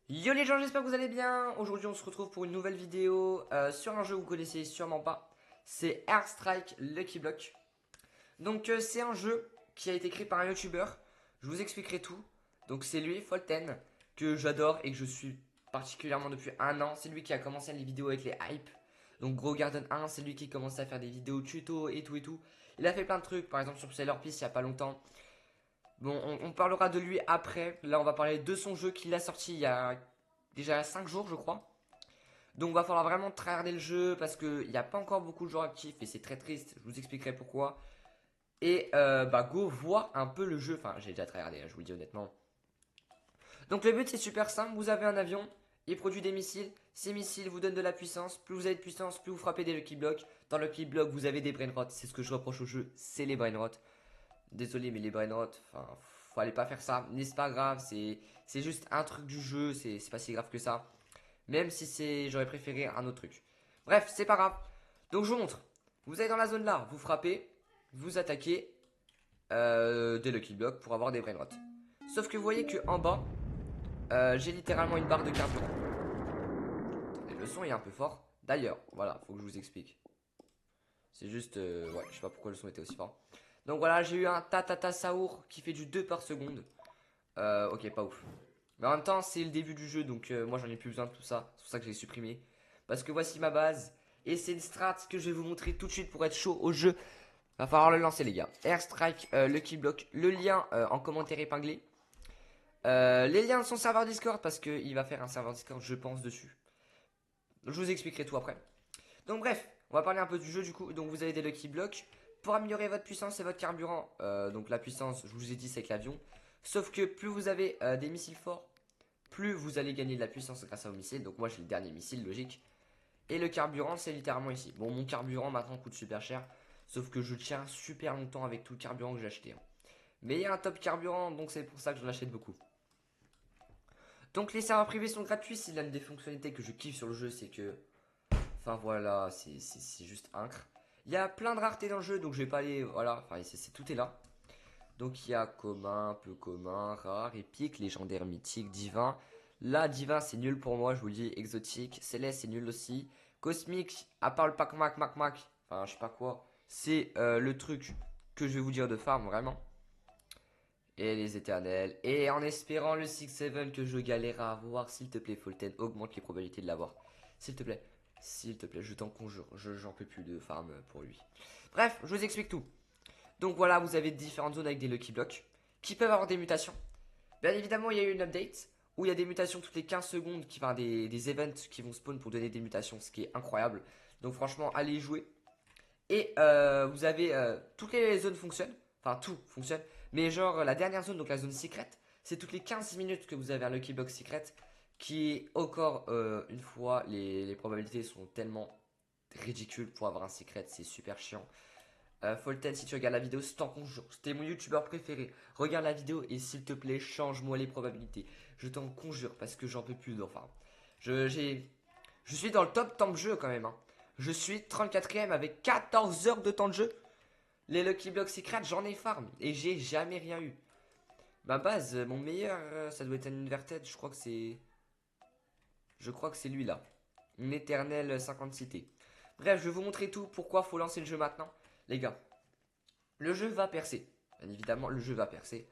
Yo les gens, j'espère que vous allez bien. Aujourd'hui on se retrouve pour une nouvelle vidéo sur un jeu que vous connaissez sûrement pas. C'est Airstrike Lucky Block. Donc c'est un jeu qui a été créé par un YouTuber. Je vous expliquerai tout. Donc c'est lui, Folten, que j'adore et que je suis particulièrement depuis un an. C'est lui qui a commencé les vidéos avec les hypes. Donc Gros Garden 1, c'est lui qui commence à faire des vidéos tuto et tout et tout. Il a fait plein de trucs, par exemple sur Sailor Peace il y a pas longtemps. Bon, on parlera de lui après. Là, on va parler de son jeu qu'il a sorti il y a déjà 5 jours, je crois. Donc, il va falloir vraiment tryharder le jeu parce qu'il n'y a pas encore beaucoup de joueurs actifs et c'est très triste. Je vous expliquerai pourquoi. Et bah, go voir un peu le jeu. Enfin, j'ai déjà tryhardé, hein, je vous le dis honnêtement. Donc, le but, c'est super simple. Vous avez un avion, il produit des missiles. Ces missiles vous donnent de la puissance. Plus vous avez de puissance, plus vous frappez des Lucky Blocks. Dans le Lucky Block, vous avez des brain rot. C'est ce que je reproche au jeu, c'est les brain rot. Désolé, mais les brain rot, enfin, faut aller pas faire ça. Mais c'est pas grave, c'est juste un truc du jeu, c'est pas si grave que ça. Même si j'aurais préféré un autre truc. Bref, c'est pas grave. Donc je vous montre. Vous allez dans la zone là, vous frappez, vous attaquez des Lucky Blocks pour avoir des brain rot. Sauf que vous voyez que en bas, j'ai littéralement une barre de carburant. Attendez, le son est un peu fort. D'ailleurs, voilà, faut que je vous explique. C'est juste, ouais, je sais pas pourquoi le son était aussi fort. Donc voilà, j'ai eu un Tatata Saour qui fait du 2 par seconde. Ok, pas ouf. Mais en même temps, c'est le début du jeu, donc moi j'en ai plus besoin de tout ça. C'est pour ça que je l'ai supprimé. Parce que voici ma base. Et c'est une strat que je vais vous montrer tout de suite pour être chaud au jeu. Va falloir le lancer, les gars. Airstrike, Lucky Block. Le lien en commentaire épinglé. Les liens de son serveur Discord, parce qu'il va faire un serveur Discord, je pense, dessus. Je vous expliquerai tout après. Donc bref, on va parler un peu du jeu du coup. Donc vous avez des Lucky Blocks. Pour améliorer votre puissance et votre carburant, donc la puissance, je vous ai dit, c'est avec l'avion. Sauf que plus vous avez des missiles forts, plus vous allez gagner de la puissance grâce aux missiles. Donc moi j'ai le dernier missile, logique. Et le carburant, c'est littéralement ici. Bon, mon carburant maintenant coûte super cher. Sauf que je tiens super longtemps avec tout le carburant que j'ai acheté, hein. Mais il y a un top carburant, donc c'est pour ça que j'en achète beaucoup. Donc les serveurs privés sont gratuits. C'est l'une des fonctionnalités que je kiffe sur le jeu, c'est que... Enfin voilà, c'est juste incre. Il y a plein de raretés dans le jeu, donc je vais pas aller... Voilà, enfin tout est là. Donc il y a commun, peu commun, rare, épique, légendaire, mythique, divin. Là, divin, c'est nul pour moi, je vous le dis. Exotique, céleste, c'est nul aussi. Cosmique, à part le pack mac mac mac, enfin je sais pas quoi. C'est le truc que je vais vous dire de farm, vraiment. Et les éternels. Et en espérant le 6-7 que je galère à avoir, s'il te plaît, Folten, augmente les probabilités de l'avoir. S'il te plaît. S'il te plaît, je t'en conjure. J'en peux plus de farm pour lui. Bref, je vous explique tout. Donc voilà, vous avez différentes zones avec des Lucky Blocks qui peuvent avoir des mutations. Bien évidemment, il y a eu une update où il y a des mutations toutes les 15 secondes, enfin des events qui vont spawn pour donner des mutations, ce qui est incroyable. Donc franchement, allez y jouer. Et vous avez toutes les zones fonctionnent, enfin tout fonctionne, mais genre la dernière zone, donc la zone secrète, c'est toutes les 15 minutes que vous avez un Lucky Block secret qui est encore une fois, les probabilités sont tellement ridicules pour avoir un secret, c'est super chiant. Folten, si tu regardes la vidéo, je t'en conjure, c'était mon youtubeur préféré. Regarde la vidéo et s'il te plaît, change-moi les probabilités. Je t'en conjure parce que j'en peux plus d'enfin. Je, j'ai, je suis dans le top temps de jeu quand même, hein. Je suis 34ème avec 14 heures de temps de jeu. Les Lucky Blocks Secret, j'en ai farm et j'ai jamais rien eu. Ma base, mon meilleur, ça doit être un Inverted. Je crois que c'est lui là. Une éternelle 50 cité. Bref, je vais vous montrer tout. Pourquoi faut lancer le jeu maintenant. Les gars, le jeu va percer. Bien évidemment, le jeu va percer.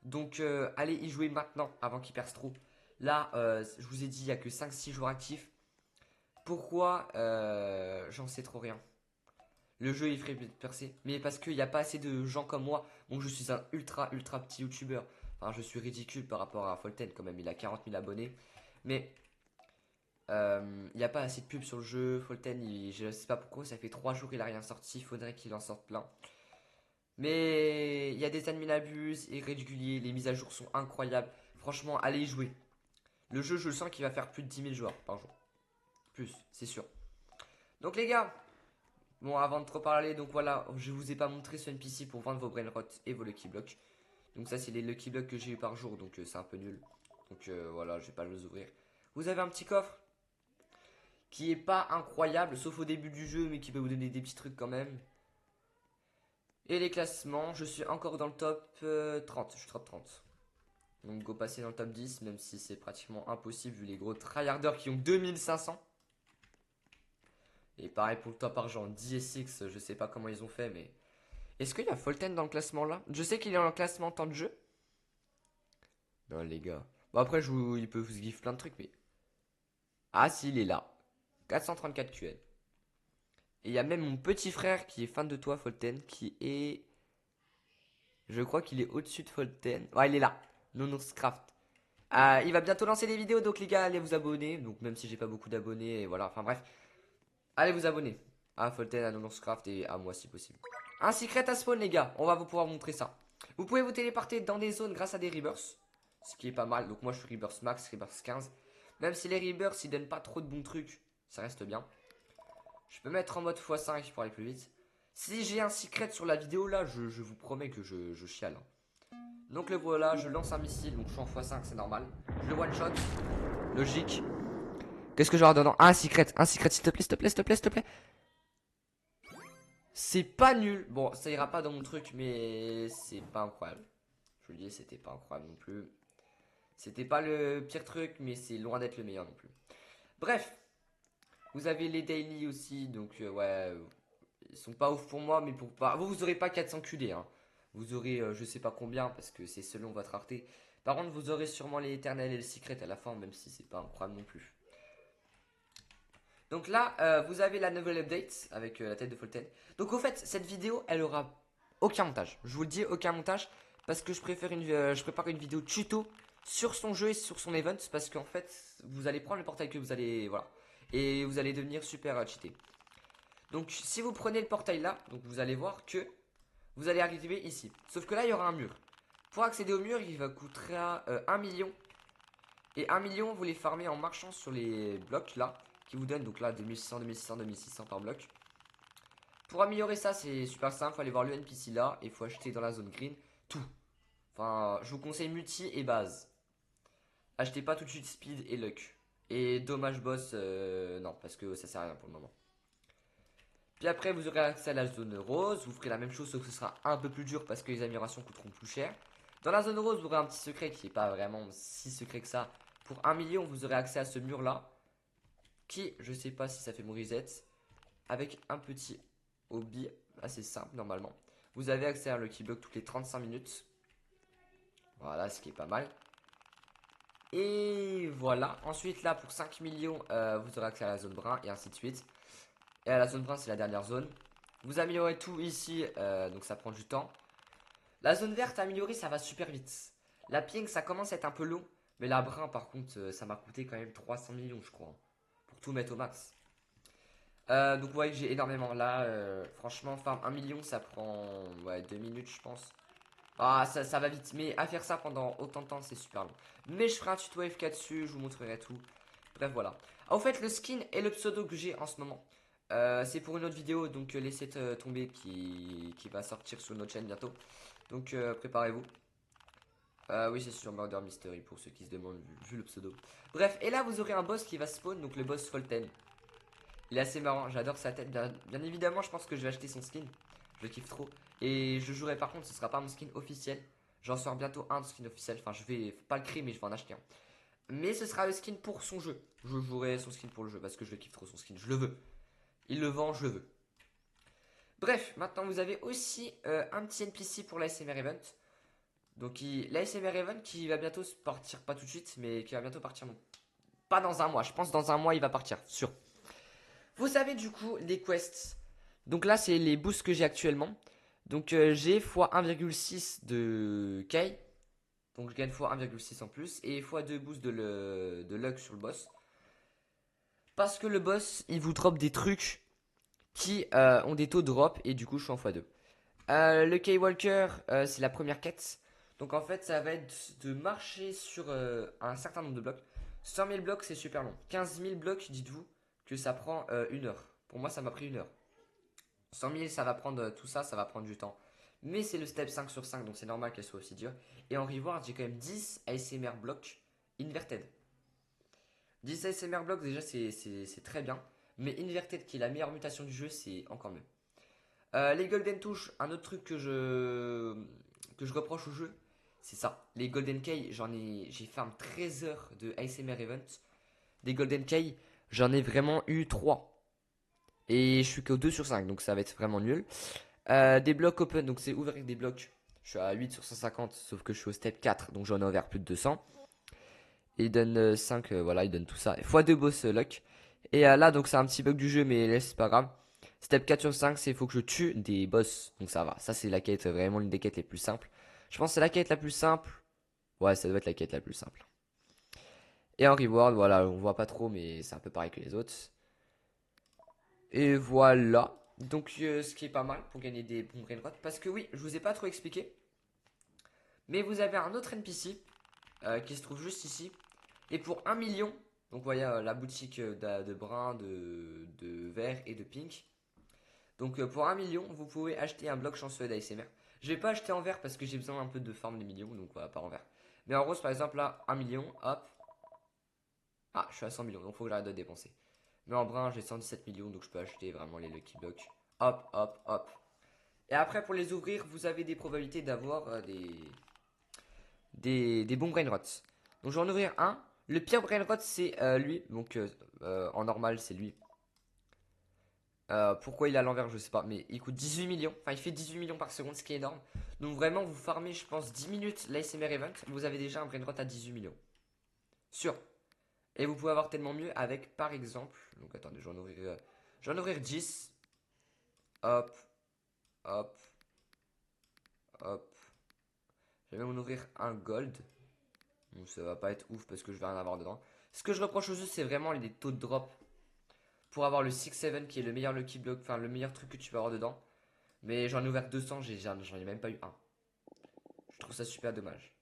Donc, allez y jouer maintenant avant qu'il perce trop. Là, je vous ai dit, il n'y a que 5-6 joueurs actifs. Pourquoi j'en sais trop rien. Le jeu il ferait percer. Mais parce qu'il n'y a pas assez de gens comme moi. Bon, je suis un ultra ultra petit youtubeur. Enfin, je suis ridicule par rapport à Folten quand même. Il a 40 000 abonnés. Mais il n'y a pas assez de pubs sur le jeu. Folten, je sais pas pourquoi. Ça fait 3 jours qu'il a rien sorti. Il faudrait qu'il en sorte plein. Mais il y a des admin abus irréguliers. Les mises à jour sont incroyables. Franchement, allez y jouer. Le jeu, je le sens qu'il va faire plus de 10 000 joueurs par jour. Plus, c'est sûr. Donc les gars, bon, avant de trop parler, donc voilà, je vous ai pas montré ce NPC pour vendre vos brain rot et vos lucky blocks. Donc ça, c'est les lucky blocks que j'ai eu par jour, donc c'est un peu nul. Donc voilà, je vais pas les ouvrir. Vous avez un petit coffre qui est pas incroyable, sauf au début du jeu, mais qui peut vous donner des petits trucs quand même. Et les classements, je suis encore dans le top 30, je suis top 30. Donc go passer dans le top 10, même si c'est pratiquement impossible vu les gros tryharders qui ont 2500. Et pareil pour le top argent, DSX, je sais pas comment ils ont fait, mais... Est-ce qu'il y a Folten dans le classement là? Je sais qu'il est dans le classement temps de jeu. Non les gars. Bon après, il peut vous give plein de trucs, mais... Ah si, il est là. 434 QN. Et il y a même mon petit frère qui est fan de toi, Folten, qui est... Je crois qu'il est au-dessus de Folten. Ouais, il est là. Nonoscraft. Il va bientôt lancer des vidéos, donc les gars, allez vous abonner. Donc même si j'ai pas beaucoup d'abonnés, et voilà, enfin bref. Allez vous abonner à Folten, à Nonoscraft et à moi si possible. Un secret à spawn les gars, on va vous pouvoir montrer ça. Vous pouvez vous téléporter dans des zones grâce à des rebirths. Ce qui est pas mal, donc moi je suis rebirth max, rebirth 15. Même si les rebirths ils donnent pas trop de bons trucs, ça reste bien. Je peux mettre en mode x5 pour aller plus vite. Si j'ai un secret sur la vidéo là, je vous promets que je chiale. Donc le voilà, je lance un missile, donc je suis en x5, c'est normal. Je le one shot, logique. Qu'est-ce que je leur donne? Un secret, s'il te plaît, s'il te plaît, s'il te plaît, s'il te plaît. C'est pas nul. Bon, ça ira pas dans mon truc, mais c'est pas incroyable. Je vous le dis, c'était pas incroyable non plus. C'était pas le pire truc, mais c'est loin d'être le meilleur non plus. Bref, vous avez les daily aussi, donc ouais, ils sont pas ouf pour moi, mais pour pas. Vous aurez pas 400 QD, hein. Vous aurez je sais pas combien, parce que c'est selon votre rareté. Par contre, vous aurez sûrement les éternels et le secret à la fin, même si c'est pas incroyable non plus. Donc là, vous avez la nouvelle update avec la tête de Folten. Donc au fait, cette vidéo, elle aura aucun montage. Je vous le dis, aucun montage. Parce que je prépare une vidéo tuto sur son jeu et sur son event. Parce qu'en fait, vous allez prendre le portail que vous allez... Voilà. Et vous allez devenir super cheaté. Donc si vous prenez le portail là, donc vous allez voir que vous allez arriver ici. Sauf que là, il y aura un mur. Pour accéder au mur, il va coûter 1 million. Et 1 million, vous les farmez en marchant sur les blocs là. Qui vous donne donc là 2600, 2600, 2600 par bloc. Pour améliorer ça, c'est super simple. Faut aller voir le NPC là et faut acheter dans la zone green tout. Enfin, je vous conseille multi et base. Achetez pas tout de suite speed et luck. Et dommage boss, non, parce que ça sert à rien pour le moment. Puis après, vous aurez accès à la zone rose. Vous ferez la même chose, sauf que ce sera un peu plus dur parce que les améliorations coûteront plus cher. Dans la zone rose, vous aurez un petit secret qui n'est pas vraiment si secret que ça. Pour 1 million, vous aurez accès à ce mur là. Qui, je sais pas si ça fait mon reset. Avec un petit hobby assez simple normalement. Vous avez accès à un Lucky Block toutes les 35 minutes. Voilà, ce qui est pas mal. Et voilà. Ensuite, là, pour 5 millions, vous aurez accès à la zone brun et ainsi de suite. Et à la zone brun, c'est la dernière zone. Vous améliorez tout ici, donc ça prend du temps. La zone verte améliorée, ça va super vite. La pink, ça commence à être un peu long. Mais la brun, par contre, ça m'a coûté quand même 300 millions, je crois. Pour tout mettre au max. Donc, vous voyez que j'ai énormément. Là, franchement, farm 1 million, ça prend 2 minutes, je pense. Ah, ça va vite. Mais à faire ça pendant autant de temps, c'est super long. Mais je ferai un tuto FK dessus, je vous montrerai tout. Bref, voilà. Ah, au fait, le skin et le pseudo que j'ai en ce moment, c'est pour une autre vidéo. Donc, laissez tomber qui va sortir sur notre chaîne bientôt. Donc, préparez-vous. Oui, c'est sur Murder Mystery pour ceux qui se demandent vu le pseudo. Bref, et là, vous aurez un boss qui va spawn, donc le boss Folten. Il est assez marrant, j'adore sa tête. Bien évidemment, je pense que je vais acheter son skin. Je le kiffe trop. Et je jouerai par contre, ce sera pas mon skin officiel. J'en sors bientôt un de skin officiel. Enfin, je vais pas le créer, mais je vais en acheter un. Mais ce sera le skin pour son jeu. Je jouerai son skin pour le jeu parce que je le kiffe trop son skin. Je le veux. Il le vend, je le veux. Bref, maintenant vous avez aussi un petit NPC pour l'ASMR Event. Donc l'ASMR Event qui va bientôt partir, pas tout de suite, mais qui va bientôt partir. Non, pas dans un mois. Je pense dans un mois il va partir, sûr. Vous savez du coup les quests. Donc là c'est les boosts que j'ai actuellement. Donc j'ai x 1,6 de K. Donc je gagne x 1,6 en plus. Et x 2 boosts de luck sur le boss. Parce que le boss il vous drop des trucs qui ont des taux de drop. Et du coup je suis en x2. Le K-Walker c'est la première quête. Donc en fait ça va être de marcher sur un certain nombre de blocs. 100 000 blocs c'est super long. 15 000 blocs dites-vous que ça prend 1 heure. Pour moi ça m'a pris 1 heure. 100 000 ça va prendre tout ça, ça va prendre du temps. Mais c'est le step 5 sur 5 donc c'est normal qu'elle soit aussi dure. Et en reward j'ai quand même 10 ASMR blocs inverted. 10 ASMR blocs déjà c'est très bien. Mais inverted qui est la meilleure mutation du jeu c'est encore mieux. Les golden touches, un autre truc que je reproche au jeu, c'est ça. Les Golden Key, j'ai farm 13 heures de ASMR Event. Des Golden Key, j'en ai vraiment eu 3. Et je suis qu'au 2 sur 5, donc ça va être vraiment nul. Des blocs open, donc c'est ouvert avec des blocs. Je suis à 8 sur 150, sauf que je suis au step 4, donc j'en ai ouvert plus de 200. Et il donne 5, voilà, il donne tout ça. x2 boss luck. Et là, donc c'est un petit bug du jeu, mais là, c'est pas grave. Step 4 sur 5, c'est il faut que je tue des boss. Donc ça va. Ça, c'est la quête, vraiment l'une des quêtes les plus simples. Je pense que c'est la quête la plus simple. Ouais, ça doit être la quête la plus simple. Et en reward, voilà, on voit pas trop, mais c'est un peu pareil que les autres. Et voilà. Donc, ce qui est pas mal pour gagner des bons brain rot. Parce que oui, je vous ai pas trop expliqué. Mais vous avez un autre NPC qui se trouve juste ici. Et pour 1 million, donc vous voyez la boutique de brun, de vert et de pink. Donc pour 1 million, vous pouvez acheter un bloc chanceux d'ASMR. Je vais pas acheter en vert parce que j'ai besoin un peu de farm des millions, donc voilà, pas en vert. Mais en rose, par exemple, là, 1 million, hop. Ah, je suis à 100 millions, donc faut que j'arrête de dépenser. Mais en brun, j'ai 117 millions, donc je peux acheter vraiment les Lucky Blocks. Hop, hop, hop. Et après, pour les ouvrir, vous avez des probabilités d'avoir des bons brain rots. Donc je vais en ouvrir un. Le pire brain rot, c'est lui. Donc en normal, c'est lui. Pourquoi il est à l'envers, je sais pas. Mais il coûte 18 millions. Enfin, il fait 18 millions par seconde, ce qui est énorme. Donc vraiment, vous farmez, je pense, 10 minutes l'ASMR Event. Vous avez déjà un brain rot à 18 millions. Sûr. Et vous pouvez avoir tellement mieux avec, par exemple. Donc attendez, je vais en ouvrir 10. Hop. Hop. Hop. Je vais même en ouvrir un gold. Donc ça va pas être ouf parce que je vais rien avoir dedans. Ce que je reproche aux jeux, c'est vraiment les taux de drop. Pour avoir le 6-7 qui est le meilleur lucky block, enfin le meilleur truc que tu peux avoir dedans. Mais j'en ai ouvert 200, j'en ai même pas eu un. Je trouve ça super dommage.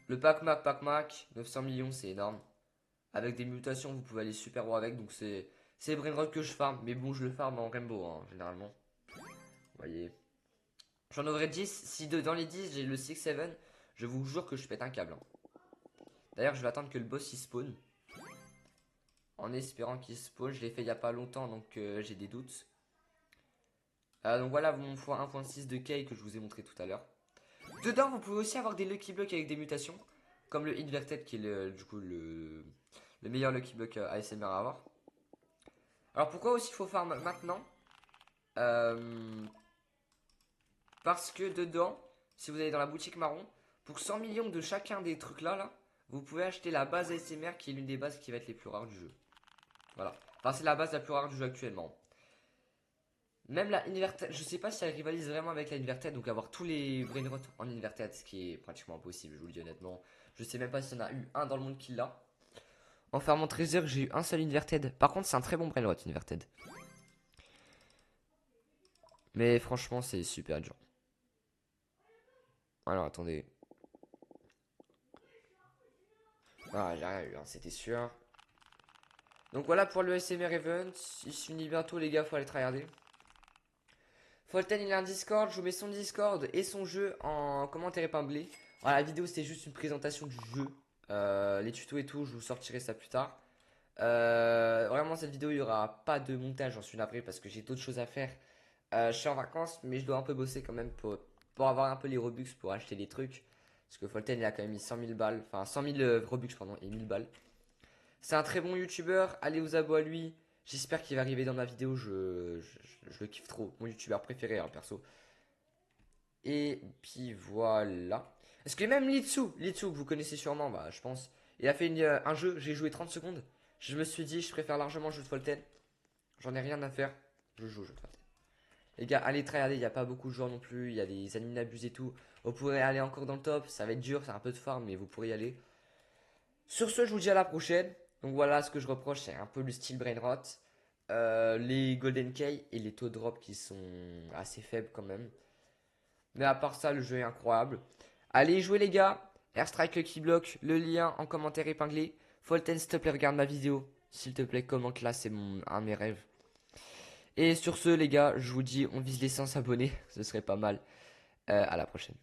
Le Pac Mac, 900 millions, c'est énorme. Avec des mutations, vous pouvez aller super haut avec. Donc c'est Brainrot que je farm. Mais bon, je le farm en Rainbow, hein, généralement. Vous voyez. J'en aurai 10. Si dans les 10, j'ai le 6-7, je vous jure que je pète un câble. Hein. D'ailleurs, je vais attendre que le boss il spawn. En espérant qu'il spawn. Je l'ai fait il y a pas longtemps, donc j'ai des doutes. Donc voilà mon x1.6 de K que je vous ai montré tout à l'heure. Dedans, vous pouvez aussi avoir des Lucky Blocks avec des mutations. Comme le Inverted qui est du coup le meilleur Lucky Block ASMR à avoir. Alors pourquoi aussi il faut farm maintenant Parce que dedans, si vous allez dans la boutique marron, pour 100 millions de chacun des trucs là, vous pouvez acheter la base ASMR qui est l'une des bases qui va être les plus rares du jeu. Voilà. Enfin c'est la base la plus rare du jeu actuellement. Même la Inverted, je sais pas si elle rivalise vraiment avec la Inverted, donc avoir tous les Brainrot en Inverted, ce qui est pratiquement impossible, je vous le dis honnêtement. Je sais même pas s'il y en a eu un dans le monde qui l'a. En fermant 13 heures, j'ai eu un seul Inverted. Par contre, c'est un très bon Brainrot Inverted. Mais franchement, c'est super dur. Alors, attendez. Ah, j'ai rien eu, hein, c'était sûr. Donc voilà pour le SMR Event. Il se finit bientôt, les gars, faut aller tryharder. Folten, il a un Discord, je vous mets son Discord et son jeu en commentaire épinglé. Voilà, la vidéo, c'était juste une présentation du jeu. Les tutos et tout, je vous sortirai ça plus tard. Vraiment, cette vidéo, il n'y aura pas de montage, j'en suis navré parce que j'ai d'autres choses à faire. Je suis en vacances, mais je dois un peu bosser quand même pour avoir un peu les Robux pour acheter des trucs. Parce que Folten, il a quand même mis 100 000 balles, enfin 100 000 Robux, pardon, et 1000 balles. C'est un très bon youtubeur, allez aux abos à lui. J'espère qu'il va arriver dans ma vidéo, je le kiffe trop. Mon youtubeur préféré, hein, perso. Et puis voilà. Est-ce que même Litsu, que vous connaissez sûrement, bah je pense. Il a fait un jeu, j'ai joué 30 secondes. Je me suis dit, je préfère largement le jeu de Folten. J'en ai rien à faire, je joue au jeu de Folten. Les gars, allez tryharder, il n'y a pas beaucoup de joueurs non plus. Il y a des admins abusés et tout. Vous pourrez aller encore dans le top, ça va être dur, c'est un peu de farm, mais vous pourrez y aller. Sur ce, je vous dis à la prochaine. Donc voilà, ce que je reproche, c'est un peu le style Brainrot. Les Golden Key et les taux de drop qui sont assez faibles quand même. Mais à part ça, le jeu est incroyable. Allez jouer les gars. Airstrike Lucky Block, le lien en commentaire épinglé. Folten, s'il te plaît, regarde ma vidéo. S'il te plaît, commente là, c'est un de mes rêves. Et sur ce, les gars, je vous dis, on vise les 100 abonnés. Ce serait pas mal. À la prochaine.